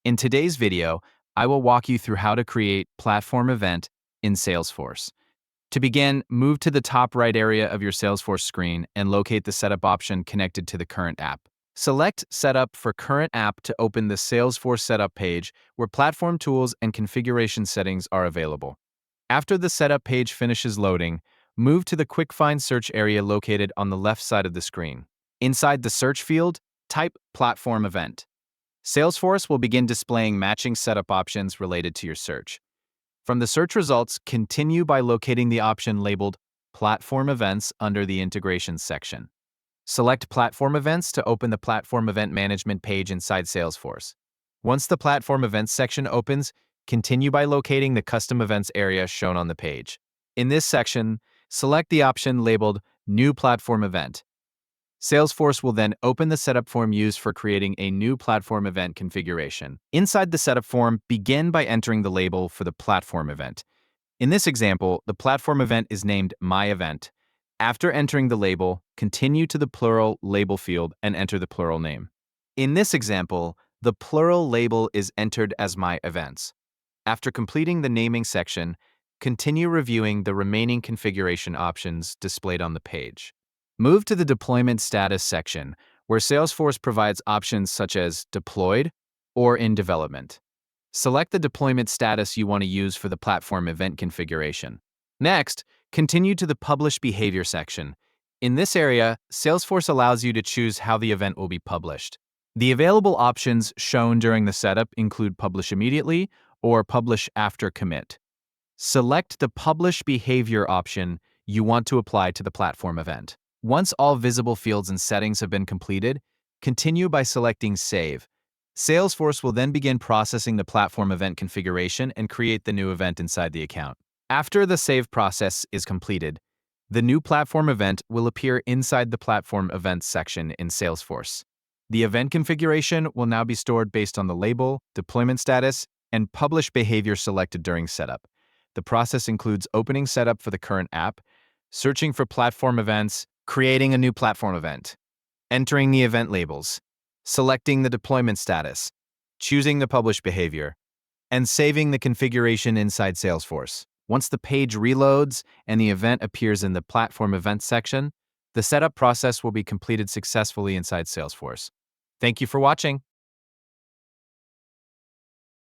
In today's video, I will walk you through how to create platform event in Salesforce. To begin, move to the top right area of your Salesforce screen and locate the setup option connected to the current app. Select Setup for Current App to open the Salesforce setup page where platform tools and configuration settings are available. After the setup page finishes loading, move to the Quick Find search area located on the left side of the screen. Inside the search field, type Platform Event. Salesforce will begin displaying matching setup options related to your search. From the search results, continue by locating the option labeled Platform Events under the Integrations section. Select Platform Events to open the Platform Event Management page inside Salesforce. Once the Platform Events section opens, continue by locating the Custom Events area shown on the page. In this section, select the option labeled New Platform Event. Salesforce will then open the setup form used for creating a new platform event configuration. Inside the setup form, begin by entering the label for the platform event. In this example, the platform event is named My Event. After entering the label, continue to the Plural label field and enter the Plural name. In this example, the Plural label is entered as My Events. After completing the naming section, continue reviewing the remaining configuration options displayed on the page. Move to the Deployment Status section, where Salesforce provides options such as Deployed or In Development. Select the deployment status you want to use for the platform event configuration. Next, continue to the Publish Behavior section. In this area, Salesforce allows you to choose how the event will be published. The available options shown during the setup include Publish Immediately or Publish After Commit. Select the Publish Behavior option you want to apply to the platform event. Once all visible fields and settings have been completed, continue by selecting Save. Salesforce will then begin processing the platform event configuration and create the new event inside the account. After the save process is completed, the new platform event will appear inside the platform events section in Salesforce. The event configuration will now be stored based on the label, deployment status, and publish behavior selected during setup. The process includes opening setup for the current app, searching for platform events, creating a new platform event, entering the event labels, selecting the deployment status, choosing the publish behavior, and saving the configuration inside Salesforce. Once the page reloads and the event appears in the platform events section, the setup process will be completed successfully inside Salesforce. Thank you for watching.